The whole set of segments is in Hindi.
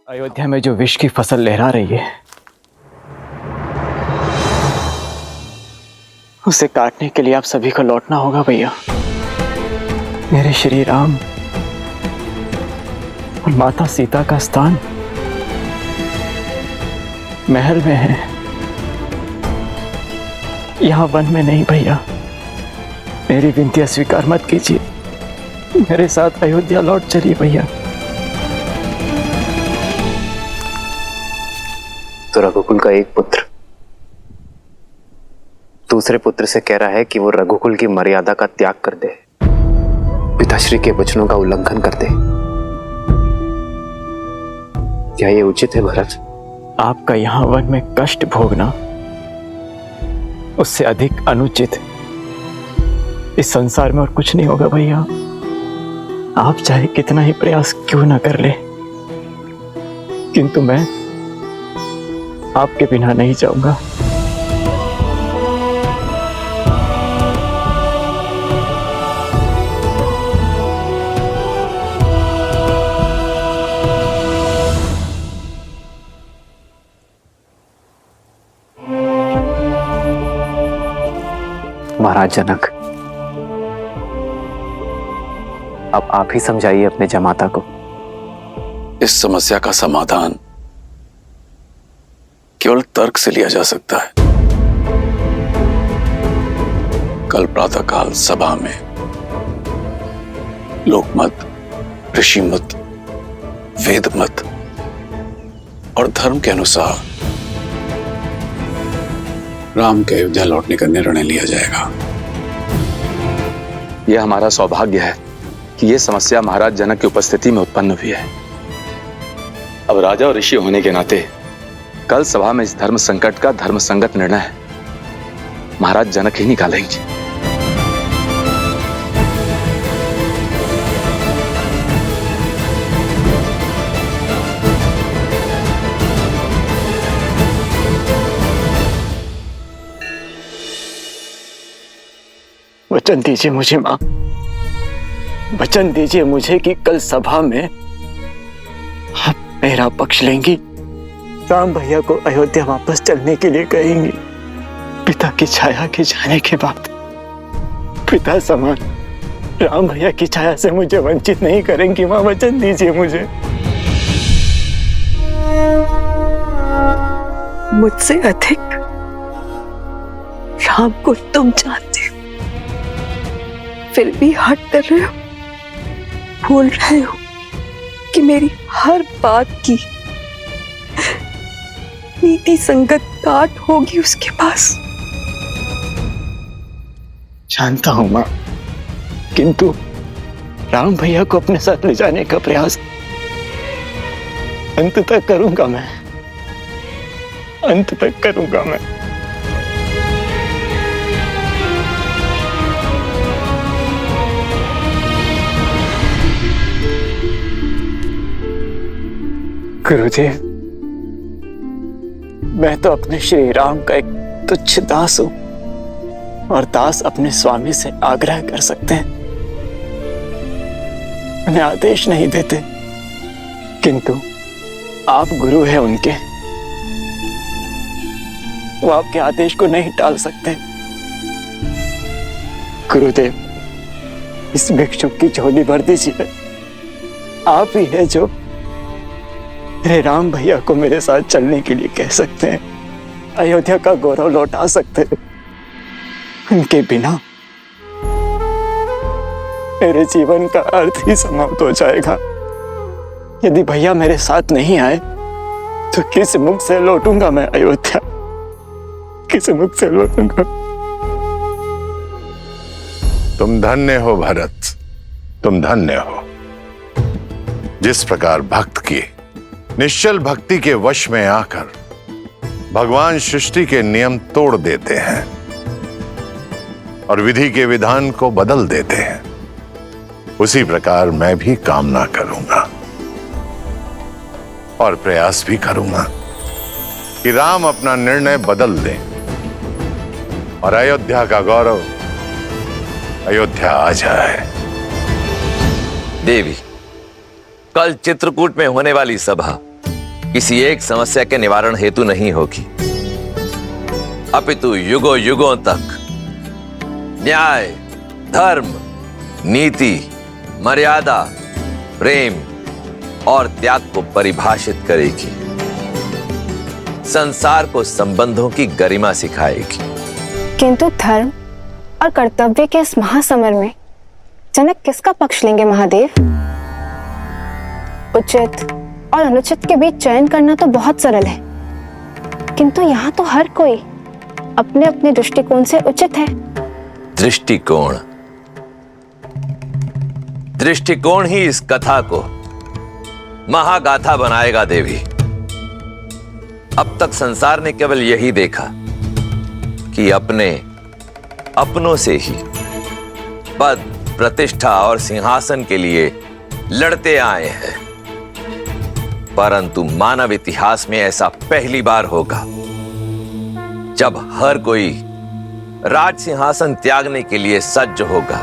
अयोध्या में जो विष की फसल लहरा रही है, उसे काटने के लिए आप सभी को लौटना होगा भैया। मेरे श्री राम और माता सीता का स्थान महल में है, यहाँ वन में नहीं भैया। मेरी विनती स्वीकार मत कीजिए, मेरे साथ अयोध्या लौट चलिए भैया। तो रघुकुल का एक पुत्र दूसरे पुत्र से कह रहा है कि वो रघुकुल की मर्यादा का त्याग कर दे, पिताश्री के वचनों का उल्लंघन कर दे। क्या ये उचित है भरत? आपका यहाँ वन में कष्ट भोगना उससे अधिक अनुचित इस संसार में और कुछ नहीं होगा भैया। आप चाहे कितना ही प्रयास क्यों ना कर ले, किंतु मैं आपके बिना नहीं जाऊंगा। महाराज जनक, अब आप ही समझाइए अपने जमाता को। इस समस्या का समाधान केवल तर्क से लिया जा सकता है। कल प्रातःकाल सभा में लोकमत, ऋषिमत, वेदमत और धर्म के अनुसार राम के अयोध्या लौटने का निर्णय लिया जाएगा। यह हमारा सौभाग्य है कि यह समस्या महाराज जनक की उपस्थिति में उत्पन्न हुई है। अब राजा और ऋषि होने के नाते कल सभा में इस धर्म संकट का धर्म संगत निर्णय महाराज जनक ही निकालेंगे। वचन दीजिए मुझे मां, वचन दीजिए मुझे कि कल सभा में आप मेरा पक्ष लेंगी, राम भैया को अयोध्या वापस चलने के लिए कहेंगी। पिता की छाया के जाने के बाद पिता समान राम भैया की छाया से मुझे वंचित नहीं करेंगी मां, वचन दीजिए मुझे। मुझसे अधिक राम को तुम जानते हो, फिर भी हट कर रहे हो, भूल रहे हो कि मेरी हर बात की नीति संगत काट होगी उसके पास। जानता हूं मां, किंतु राम भैया को अपने साथ ले जाने का प्रयास अंत तक करूंगा मैं, अंत तक करूंगा मैं। गुरुदेव, मैं तो अपने श्री राम का एक तुच्छ दास हूं, और दास अपने स्वामी से आग्रह कर सकते हैं, उन्हें आदेश नहीं देते, किंतु आप गुरु हैं उनके, वो आपके आदेश को नहीं टाल सकते। गुरुदेव, इस भिक्षुक की झोली भर दीजिए। आप ही है जो मेरे राम भैया को मेरे साथ चलने के लिए कह सकते हैं, अयोध्या का गौरव लौटा सकते हैं। उनके बिना मेरे जीवन का अर्थ ही समाप्त हो जाएगा। यदि भैया मेरे साथ नहीं आए तो किस मुख से लौटूंगा मैं अयोध्या, किस मुख से लौटूंगा? तुम धन्य हो भरत, तुम धन्य हो। जिस प्रकार भक्त की निश्चल भक्ति के वश में आकर भगवान सृष्टि के नियम तोड़ देते हैं और विधि के विधान को बदल देते हैं, उसी प्रकार मैं भी कामना करूंगा और प्रयास भी करूंगा कि राम अपना निर्णय बदल दें और अयोध्या का गौरव अयोध्या आ जाए। देवी, कल चित्रकूट में होने वाली सभा किसी एक समस्या के निवारण हेतु नहीं होगी, अपितु युगों युगों तक न्याय, धर्म, नीति, मर्यादा, प्रेम और त्याग को परिभाषित करेगी। संसार को संबंधों की गरिमा सिखाएगी। किंतु धर्म और कर्तव्य के इस महासमर में जनक किसका पक्ष लेंगे महादेव? उचित और अनुचित के बीच चयन करना तो बहुत सरल है, किंतु यहाँ तो हर कोई अपने अपने दृष्टिकोण से उचित है। दृष्टिकोण ही इस कथा को महागाथा बनाएगा देवी। अब तक संसार ने केवल यही देखा कि अपनों से ही पद, प्रतिष्ठा और सिंहासन के लिए लड़ते आए हैं, परंतु मानव इतिहास में ऐसा पहली बार होगा जब हर कोई राज सिंहासन त्यागने के लिए सज्ज होगा,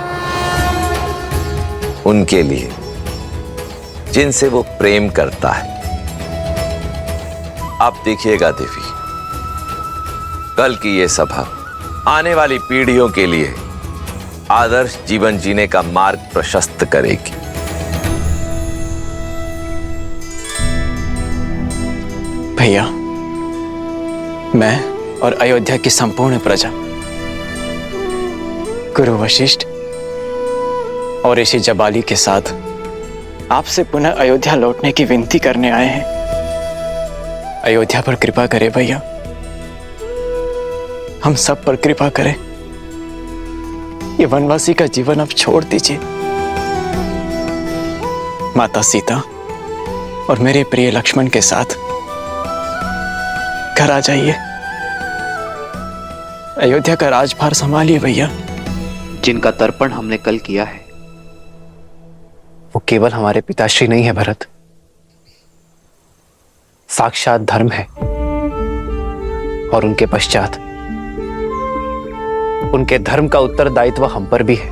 उनके लिए जिनसे वो प्रेम करता है। आप देखिएगा देवी, कल की ये सभा आने वाली पीढ़ियों के लिए आदर्श जीवन जीने का मार्ग प्रशस्त करेगी। भैया, मैं और अयोध्या की संपूर्ण प्रजा गुरु वशिष्ठ और ऋषि जबाली के साथ आपसे पुनः अयोध्या लौटने की विनती करने आए हैं। अयोध्या पर कृपा करें भैया, हम सब पर कृपा करें। ये वनवासी का जीवन अब छोड़ दीजिए। माता सीता और मेरे प्रिय लक्ष्मण के साथ घर आ जाइए। अयोध्या का राजभार संभालिए भैया। जिनका तर्पण हमने कल किया है वो केवल हमारे पिताश्री नहीं है भरत, साक्षात धर्म है। और उनके पश्चात उनके धर्म का उत्तरदायित्व हम पर भी है।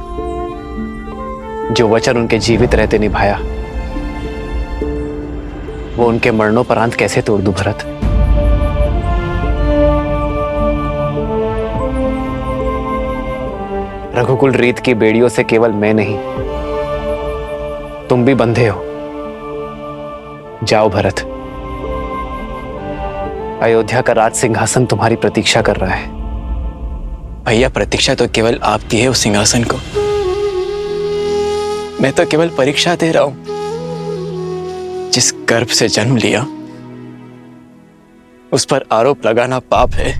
जो वचन उनके जीवित रहते निभाया वो उनके मरणोपरांत कैसे तोड़ दूं भरत? रघुकुल रीत की बेड़ियों से केवल मैं नहीं, तुम भी बंधे हो। जाओ भरत, अयोध्या का राज सिंहासन तुम्हारी प्रतीक्षा कर रहा है। भैया, प्रतीक्षा तो केवल आपकी है उस सिंहासन को। मैं तो केवल परीक्षा दे रहा हूं। जिस गर्भ से जन्म लिया उस पर आरोप लगाना पाप है,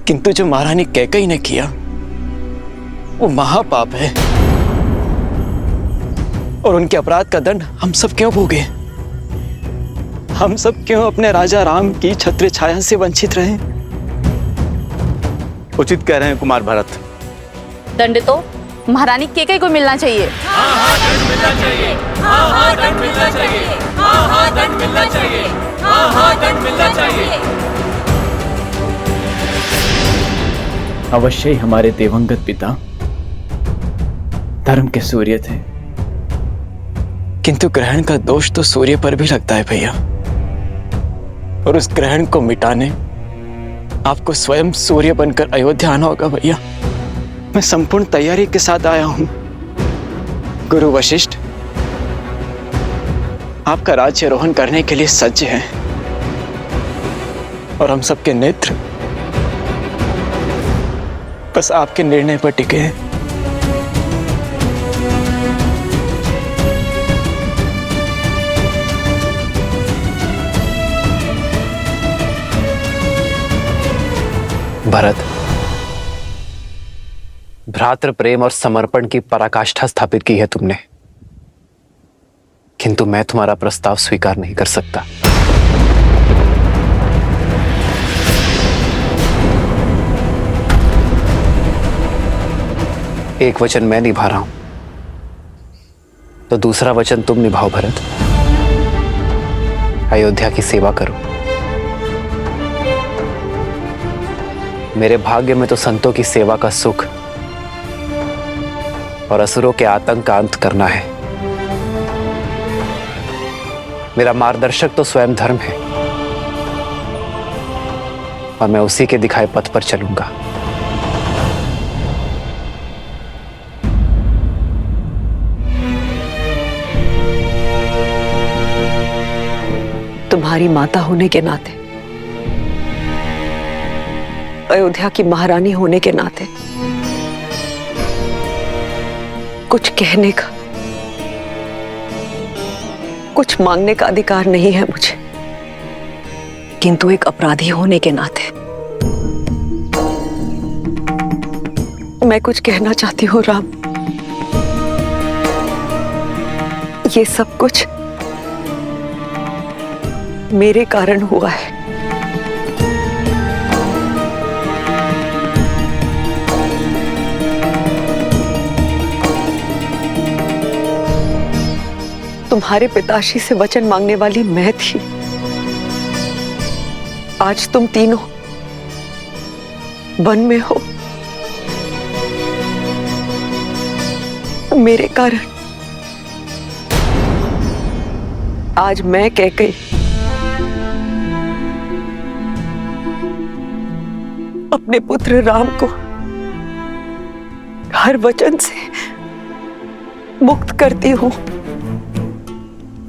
किंतु जो महारानी कैकेयी ने किया वो महापाप है। और उनके अपराध का दंड हम सब क्यों भोगे? हम सब क्यों अपने राजा राम की छत्र छाया से वंचित रहे? उचित कह रहे हैं कुमार भरत। दंड तो महारानी कैकेयी को मिलना चाहिए। दंड मिलना चाहिए। दंड मिलना चाहिए। दंड मिलना चाहिए। दंड मिलना चाहिए। अवश्य ही हमारे दिवंगत पिता धर्म के सूर्य थे, किंतु ग्रहण का दोष तो सूर्य पर भी लगता है भैया। और उस ग्रहण को मिटाने आपको स्वयं सूर्य बनकर अयोध्या आना होगा भैया। मैं संपूर्ण तैयारी के साथ आया हूं। गुरु वशिष्ठ आपका राज्यारोहण करने के लिए सज्ज हैं और हम सबके नेत्र बस आपके निर्णय पर टिके हैं। भरत, भ्रातृ प्रेम और समर्पण की पराकाष्ठा स्थापित की है तुमने, किंतु मैं तुम्हारा प्रस्ताव स्वीकार नहीं कर सकता। एक वचन मैं निभा रहा हूं तो दूसरा वचन तुम निभाओ भरत। अयोध्या की सेवा करो। मेरे भाग्य में तो संतों की सेवा का सुख और असुरों के आतंक का अंत करना है। मेरा मार्गदर्शक तो स्वयं धर्म है और मैं उसी के दिखाए पथ पर चलूंगा। तुम्हारी माता होने के नाते, अयोध्या की महारानी होने के नाते कुछ कहने का, कुछ मांगने का अधिकार नहीं है मुझे, किंतु एक अपराधी होने के नाते मैं कुछ कहना चाहती हूँ राम। ये सब कुछ मेरे कारण हुआ है। तुम्हारे पिताश्री से वचन मांगने वाली मैं थी। आज तुम तीनों वन में हो मेरे कारण। आज मैं कैकेयी अपने पुत्र राम को हर वचन से मुक्त करती हूं।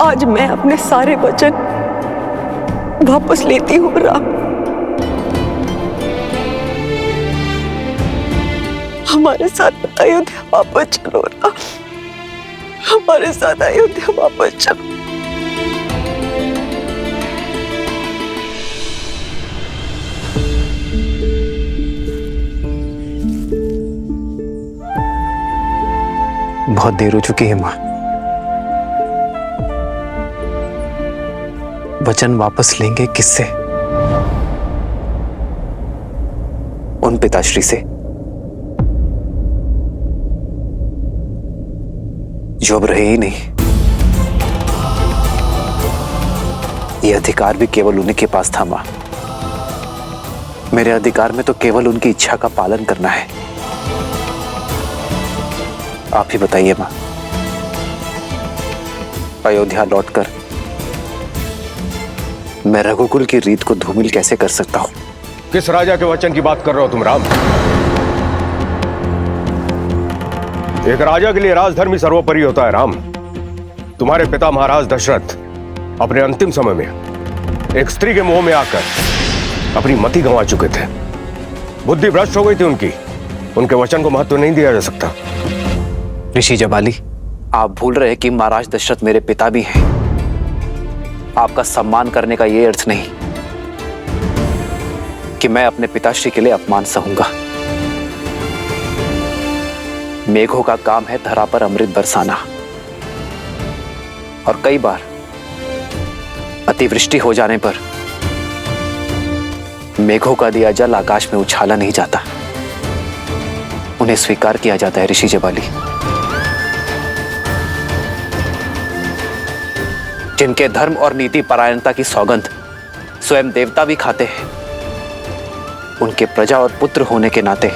आज मैं अपने सारे वचन वापस लेती हूं राम। हमारे साथ अयोध्या वापस चलो राम, हमारे साथ अयोध्या वापस चलो। बहुत देर हो चुकी है मां। वचन वापस लेंगे किससे? उन पिताश्री से जो अब रहे ही नहीं। ये अधिकार भी केवल उन्हीं के पास था मां। मेरे अधिकार में तो केवल उनकी इच्छा का पालन करना है। आप ही बताइए मां, अयोध्या लौटकर मैं रघुकुल की रीत को धूमिल कैसे कर सकता हूं? किस राजा के वचन की बात कर रहे हो तुम राम? एक राजा के लिए राजधर्म ही सर्वोपरि होता है राम। तुम्हारे पिता महाराज दशरथ अपने अंतिम समय में एक स्त्री के मोह में आकर अपनी मति गंवा चुके थे। बुद्धि भ्रष्ट हो गई थी उनकी। उनके वचन को महत्व नहीं दिया जा सकता। ऋषि जबाली, आप भूल रहे कि महाराज दशरथ मेरे पिता भी हैं। आपका सम्मान करने का यह अर्थ नहीं कि मैं अपने पिताश्री के लिए अपमान सहूंगा। मेघों का काम है धरा पर अमृत बरसाना, और कई बार अतिवृष्टि हो जाने पर मेघों का दिया जल आकाश में उछाला नहीं जाता, उन्हें स्वीकार किया जाता है ऋषि जबाली। जिनके धर्म और नीति परायणता की सौगंध स्वयं देवता भी खाते हैं, उनके प्रजा और पुत्र होने के नाते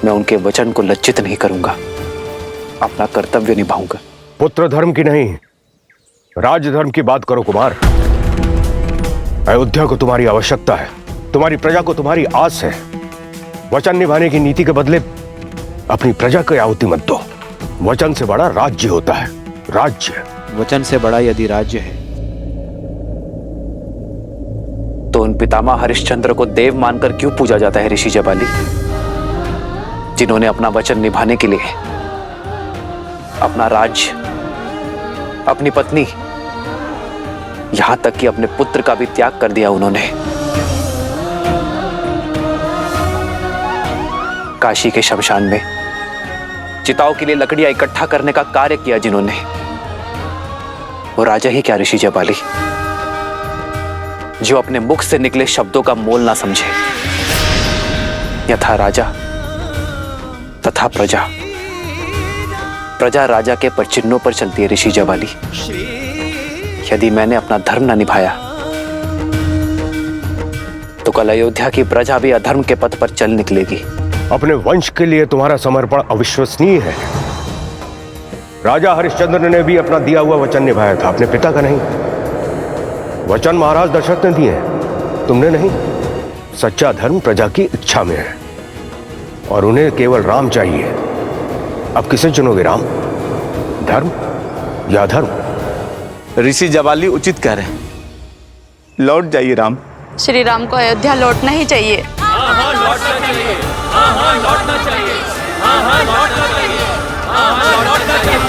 मैं उनके वचन को लज्जित नहीं करूंगा, अपना कर्तव्य निभाऊंगा। पुत्र धर्म की नहीं, राज्य धर्म की बात करो कुमार। अयोध्या को तुम्हारी आवश्यकता है, तुम्हारी प्रजा को तुम्हारी आस है। वचन निभाने की नीति के बदले अपनी प्रजा को आहुति मत दो। वचन से बड़ा राज्य होता है। राज्य, वचन से बड़ा यदि राज्य है तो उन पितामह हरिश्चंद्र को देव मानकर क्यों पूजा जाता है ऋषि जबाली, जिन्होंने अपना वचन निभाने के लिए अपना राज्य, अपनी पत्नी, यहां तक कि अपने पुत्र का भी त्याग कर दिया। उन्होंने काशी के शमशान में चिताओं के लिए लकड़ियां इकट्ठा करने का कार्य किया जिन्होंने, वो राजा ही क्या ऋषि जबाली, जो अपने मुख से निकले शब्दों का मोल ना समझे। यथा राजा तथा प्रजा, प्रजा राजा के परचिन्हों पर चलती है ऋषि जबाली। यदि मैंने अपना धर्म ना निभाया तो कल अयोध्या की प्रजा भी अधर्म के पथ पर चल निकलेगी। अपने वंश के लिए तुम्हारा समर्पण अविश्वसनीय है। राजा हरिश्चंद्र ने भी अपना दिया हुआ वचन निभाया था, अपने पिता का नहीं। वचन महाराज दशरथ ने दिए हैं, तुमने नहीं। सच्चा धर्म प्रजा की इच्छा में है और उन्हें केवल राम चाहिए। अब किसे चुनोगे, राम, धर्म या धर्म? ऋषि जवाली उचित कह रहे हैं, लौट जाइए राम। श्री राम को अयोध्या लौटना ही चाहिए। हाँ हाँ लौटना चाहिए, हाँ हाँ लौटना चाहिए, हाँ हाँ लौटना चाहिए, हाँ हाँ लौटना चाहिए।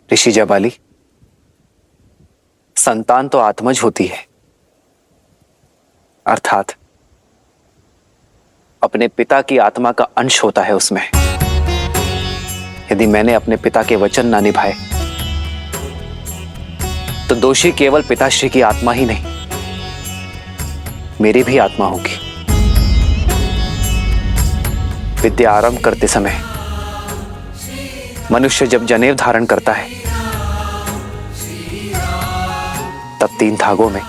ऋषि जवाली, संतान तो आत्मज होती है, अर्थात अपने पिता की आत्मा का अंश होता है उसमें। यदि मैंने अपने पिता के वचन ना निभाए तो दोषी केवल पिताश्री की आत्मा ही नहीं, मेरी भी आत्मा होगी। विद्या आरंभ करते समय मनुष्य जब जनेऊ धारण करता है तब 3 धागों में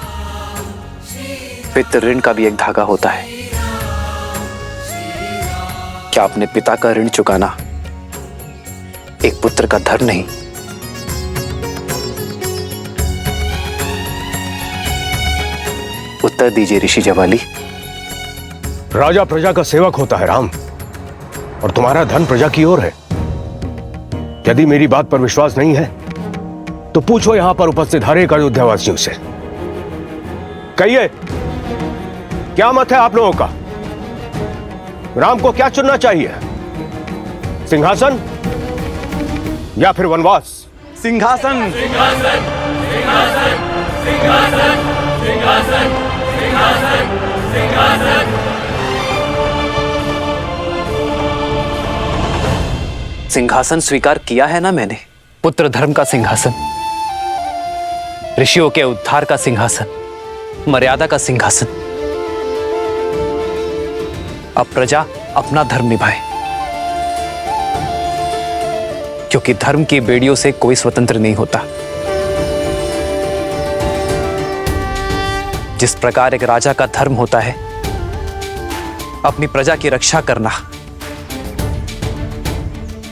पितृ ऋण का भी एक धागा होता है। क्या अपने पिता का ऋण चुकाना एक पुत्र का धर्म नहीं? उत्तर दीजिए ऋषि जवाली। राजा प्रजा का सेवक होता है, राम, और तुम्हारा धन प्रजा की ओर है। यदि मेरी बात पर विश्वास नहीं है तो पूछो यहां पर उपस्थित हर एक अयोध्यावासियों से। कहिए, क्या मत है आप लोगों का? राम को क्या चुनना चाहिए, सिंहासन या फिर वनवास? सिंहासन। सिंहासन, सिंहासन, सिंहासन, सिंहासन, सिंहासन, सिंहासन। सिंहासन स्वीकार किया है ना मैंने, पुत्र धर्म का सिंहासन, ऋषियों के उद्धार का सिंहासन, मर्यादा का सिंहासन। अब प्रजा अपना धर्म निभाए, क्योंकि धर्म की बेड़ियों से कोई स्वतंत्र नहीं होता। जिस प्रकार एक राजा का धर्म होता है अपनी प्रजा की रक्षा करना,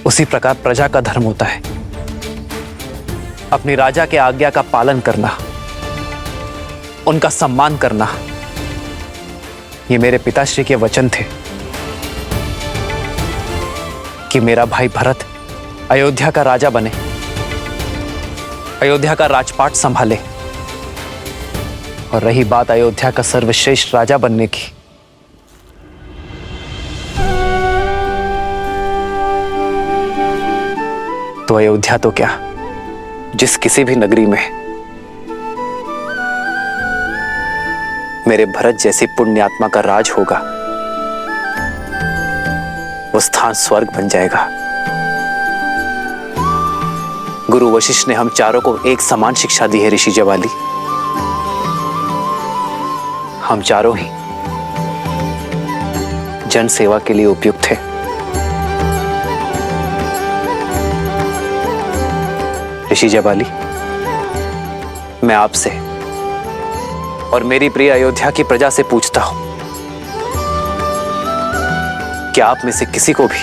उसी प्रकार प्रजा का धर्म होता है अपनी राजा के आज्ञा का पालन करना, उनका सम्मान करना। ये मेरे पिताश्री के वचन थे कि मेरा भाई भरत अयोध्या का राजा बने, अयोध्या का राजपाट संभाले। और रही बात अयोध्या का सर्वश्रेष्ठ राजा बनने की, तो अयोध्या तो क्या, जिस किसी भी नगरी में मेरे भरत जैसी पुण्यात्मा का राज होगा वो स्थान स्वर्ग बन जाएगा। गुरु वशिष्ठ ने हम चारों को एक समान शिक्षा दी है ऋषि जवाली। हम चारों ही जन सेवा के लिए उपयुक्त हैं। ऋषि जवाली, मैं आपसे और मेरी प्रिय अयोध्या की प्रजा से पूछता हूं, क्या आप में से किसी को भी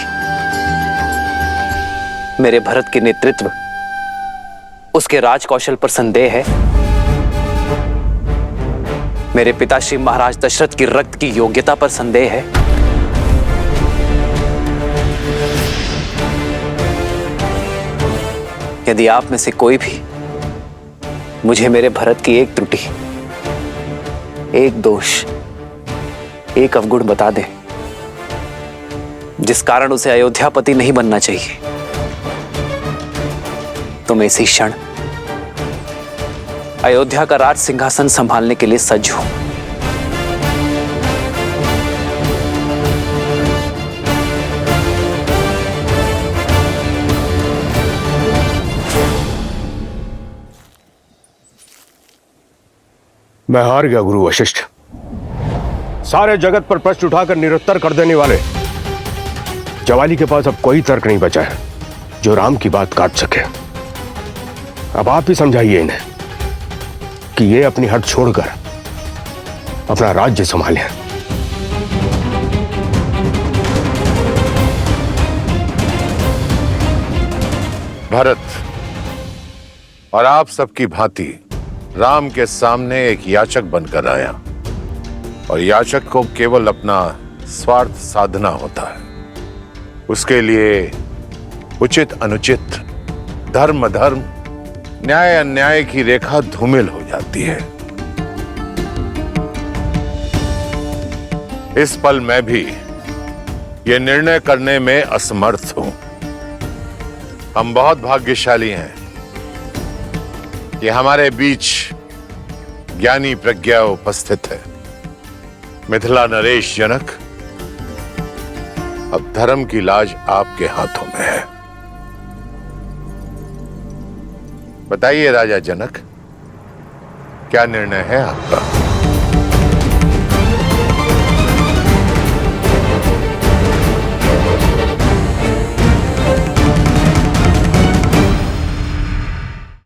मेरे भरत के नेतृत्व, उसके राज कौशल पर संदेह है? मेरे पिताश्री महाराज दशरथ की रक्त की योग्यता पर संदेह है? यदि आप में से कोई भी मुझे मेरे भरत की एक त्रुटि, एक दोष, एक अवगुण बता दे जिस कारण उसे अयोध्यापति नहीं बनना चाहिए, तो मैं इसी क्षण अयोध्या का राज सिंहासन संभालने के लिए सज्ज हूं। मैं हार गया गुरु वशिष्ठ। सारे जगत पर प्रश्न उठाकर निरुत्तर कर देने वाले जवाली के पास अब कोई तर्क नहीं बचा है जो राम की बात काट सके। अब आप ही समझाइए इन्हें कि ये अपनी हट छोड़कर अपना राज्य संभालें। भरत और आप सबकी भांति राम के सामने एक याचक बनकर आया, और याचक को केवल अपना स्वार्थ साधना होता है। उसके लिए उचित अनुचित, धर्म अधर्म, न्याय अन्याय की रेखा धूमिल हो जाती है। इस पल मैं भी ये निर्णय करने में असमर्थ हूं। हम बहुत भाग्यशाली हैं कि हमारे बीच ज्ञानी प्रज्ञा उपस्थित है। मिथिला नरेश जनक, अब धर्म की लाज आपके हाथों में है। बताइए राजा जनक, क्या निर्णय है आपका?